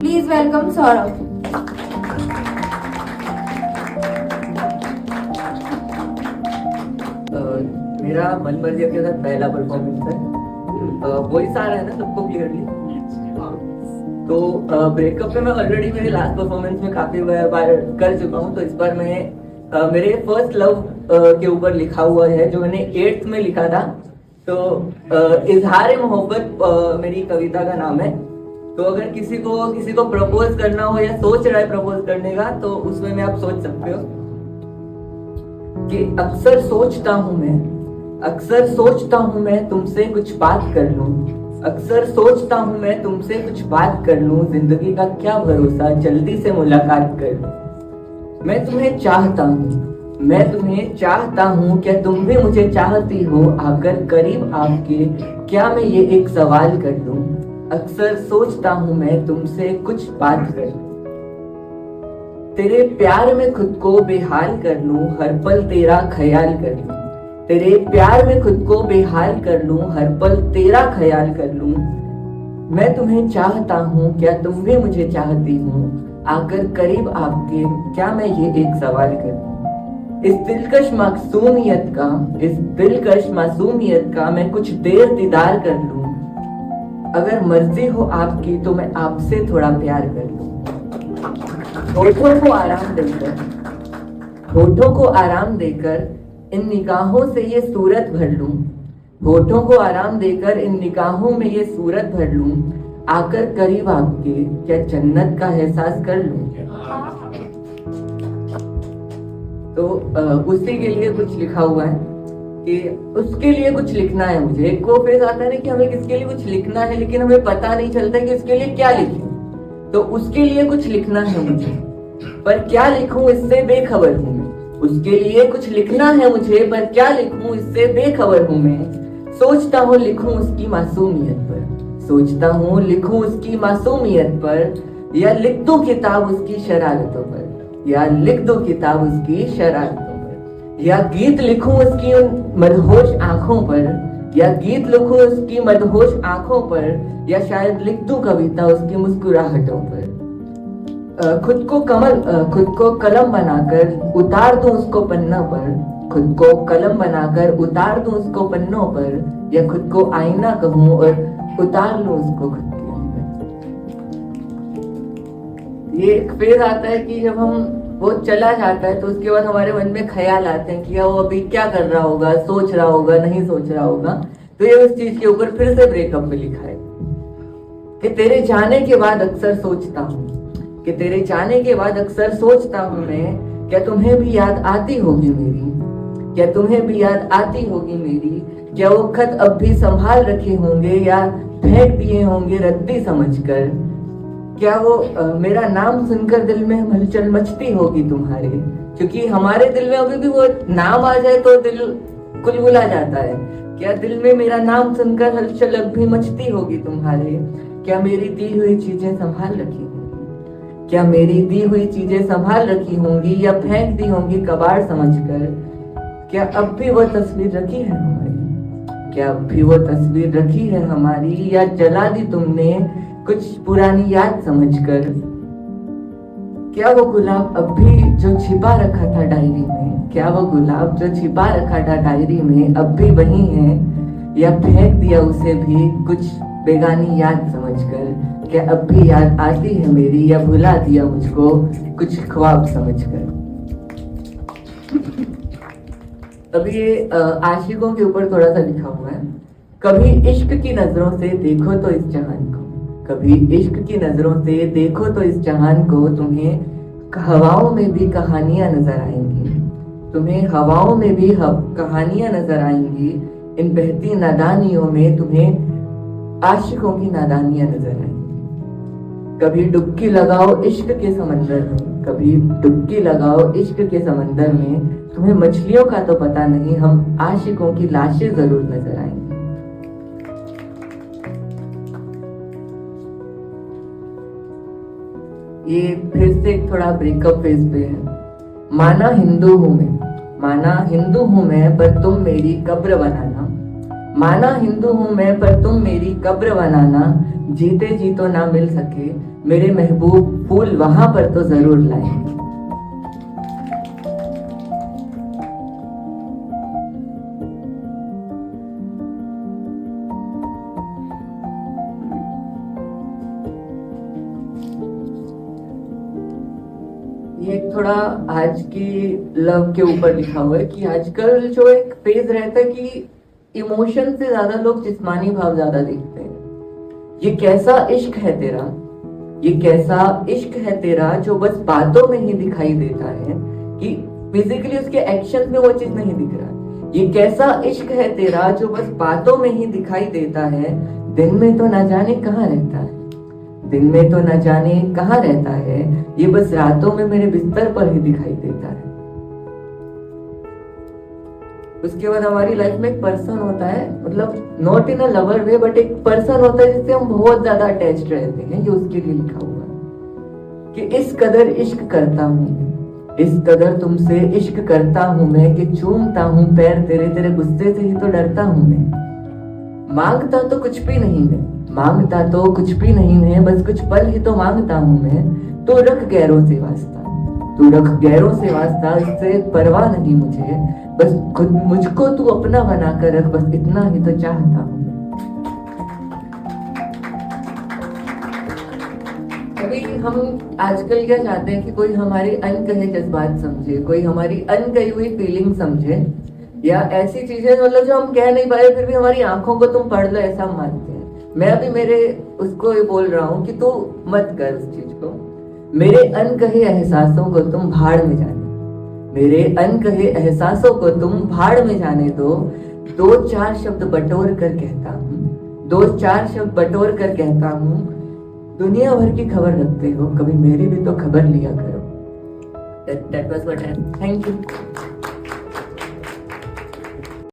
Please welcome Saurabh. मेरा मन मर्जी के साथ पहला परफॉर्मेंस है। वॉइस आ रहा है ना सबको क्लियरली? तो ब्रेकअप में मैं ऑलरेडी मेरे लास्ट परफॉर्मेंस में काफी बार कर चुका हूँ, तो इस बार मैं मेरे फर्स्ट लव के ऊपर लिखा हुआ है जो मैंने 8th में लिखा था। तो इजहार मोहब्बत मेरी कविता का नाम है। तो अगर किसी को प्रपोज करना हो या सोच रहा है प्रपोज करने का, तो उसमें में आप सोच सकते हो कि अक्सर सोचता हूँ मैं तुमसे कुछ बात कर लूं। अक्सर सोचता हूँ मैं तुमसे कुछ बात कर लूं। जिंदगी का क्या भरोसा, जल्दी से मुलाकात कर लूं। मैं तुम्हें चाहता हूँ, क्या तुम भी मुझे चाहती हो? आकर करीब आपके क्या मैं ये एक सवाल कर लूं। अक्सर सोचता हूँ मैं तुमसे कुछ बात कर लूं। तेरे प्यार में खुद को बेहाल कर लूं, हर पल तेरा ख्याल कर लूं। तेरे प्यार में खुद को बेहाल कर लूं, हर पल तेरा ख्याल कर लूं। मैं तुम्हें चाहता हूँ, क्या तुम भी मुझे चाहती हो? आकर करीब आपके क्या मैं ये एक सवाल कर लूं। इस दिलकश मासूमियत का मैं कुछ देर दीदार कर लूं। अगर मर्जी हो आपकी तो मैं आपसे थोड़ा प्यार कर लूं। होठों को आराम देकर इन निगाहों से ये सूरत भर लूं। होठों को आराम देकर इन निगाहों में ये सूरत भर लूं। आकर करीब आपके क्या जन्नत का एहसास कर लूं। तो उसी के लिए कुछ लिखा हुआ है कि उसके लिए कुछ लिखना है मुझे। एक वो फेज आता है ना कि हमें किसके लिए कुछ लिखना है, लेकिन हमें पता नहीं चलता कि उसके लिए क्या लिखें। तो उसके लिए कुछ लिखना है मुझे, पर क्या लिखूं इससे बेखबर हूं मैं। उसके लिए कुछ लिखना है मुझे, पर क्या लिखूं इससे बेखबर हूं मैं। सोचता हूँ लिखूं उसकी मासूमियत पर, या लिख दूं किताब उसकी शरारतों पर। या गीत लिखूं उसकी उन मदहोश आंखों पर, या शायद लिख दूं कविता उसकी मुस्कुराहटों पर। खुद को कलम बनाकर उतार दूं उसको पन्नों पर, या खुद को आईना कहूं और उतार लूं उसको खुद के अंदर। ये एक फेज आता है कि जब वो चला जाता है तो उसके बाद हमारे मन में ख्याल आते हैं कि वो अभी क्या कर रहा होगा, सोच रहा होगा, नहीं सोच रहा होगा। तो ये उस चीज के ऊपर फिर से ब्रेकअप में लिखा है कि तेरे जाने के बाद अक्सर सोचता हूँ मैं, क्या तुम्हें भी याद आती होगी मेरी। क्या वो खत अब भी संभाल रखे होंगे या फेंक दिए होंगे रद्दी समझकर। क्या वो मेरा नाम सुनकर दिल में हलचल मचती होगी तुम्हारे, क्योंकि हमारे दिल में अभी भी वो नाम आ जाए तो दिल कुलबुला जाता है। क्या दिल में मेरा नाम सुनकर हलचल अब भी मचती होगी तुम्हारे। क्या मेरी दी हुई चीजें संभाल रखी होंगी या फेंक दी होंगी कबाड़ समझकर। क्या अब भी वो तस्वीर रखी है हमारी, या जला दी तुमने कुछ पुरानी याद समझकर। क्या वो गुलाब अब भी जो छिपा रखा था डायरी में, अब भी वही है, या फेंक दिया उसे भी कुछ बेगानी याद समझकर। क्या अब भी याद आती है मेरी, या भुला दिया मुझको कुछ ख्वाब समझकर। अभी ये आशिकों के ऊपर थोड़ा सा लिखा हुआ है। कभी इश्क की नजरों से देखो तो इस जहान को, तुम्हें हवाओं में भी कहानियां नजर आएंगी। इन बहती नादानियों में तुम्हें आशिकों की नादानियां नजर आएंगी। कभी डुबकी लगाओ इश्क के समंदर में, तुम्हें मछलियों का तो पता नहीं, हम आशिकों की लाशें जरूर नजर आएंगी। ये फिर से थोड़ा ब्रेकअप फेज पे है। माना हिंदू हूँ मैं पर तुम मेरी कब्र बनाना। जीते जी तो ना मिल सके, मेरे महबूब फूल वहां पर तो जरूर लाएंगे। ये एक थोड़ा आज की लव के ऊपर लिखा हुआ है कि आजकल जो एक फेज रहता है कि इमोशन से ज्यादा लोग जिस्मानी भाव ज्यादा देखते हैं। ये कैसा इश्क है तेरा, ये कैसा इश्क है तेरा जो बस बातों में ही दिखाई देता है, कि फिजिकली उसके एक्शन में वो चीज नहीं दिख रहा। ये कैसा इश्क है तेरा जो बस बातों में ही दिखाई देता है, दिन में तो ना जाने कहाँ रहता है, दिन में तो न जाने कहाँ रहता है, ये बस रातों में मेरे बिस्तर पर ही दिखाई देता है। उसके बाद हमारी लाइफ में एक पर्सन होता है, मतलब not in a lover way, but एक पर्सन होता है जिससे हम बहुत ज्यादा अटैच्ड रहते हैं। ये उसके लिए लिखा हुआ है कि इस कदर इश्क करता हूँ, इस कदर तुमसे इश्क करता हूँ मैं, कि चूमता हूँ पैर तेरे, तेरे गुस्से से ही तो डरता हूँ मैं। मांगता तो कुछ भी नहीं है, मांगता तो कुछ भी नहीं है, बस कुछ पल ही तो मांगता हूं मैं। तो रख गैरों से वास्ता, तू रख गैरों से वास्ता, इससे परवाह नहीं मुझे, बस खुद मुझको तू अपना बना कर रख, बस इतना ही तो चाहता हूं। अभी हम आजकल क्या चाहते हैं कि कोई हमारी अनकहे जज्बात समझे, कोई हमारी अनकही हुई फीलिंग समझे, या ऐसी चीजें मतलब जो हम कह नहीं पाए फिर भी हमारी आंखों को तुम पढ़ लो ऐसा मानते हैं। मैं अभी मेरे उसको ये बोल रहा हूँ कि तू मत कर उस चीज को। मेरे अनकहे एहसासों को तुम भाड़ में जाने, मेरे अनकहे एहसासों को तुम भाड़ में जाने दो। दो चार शब्द बटोर कर कहता हूँ, दो चार शब्द बटोर कर कहता हूँ, दुनिया भर की खबर रखते हो, कभी मेरी भी तो खबर लिया करो। That was what I. Thank you.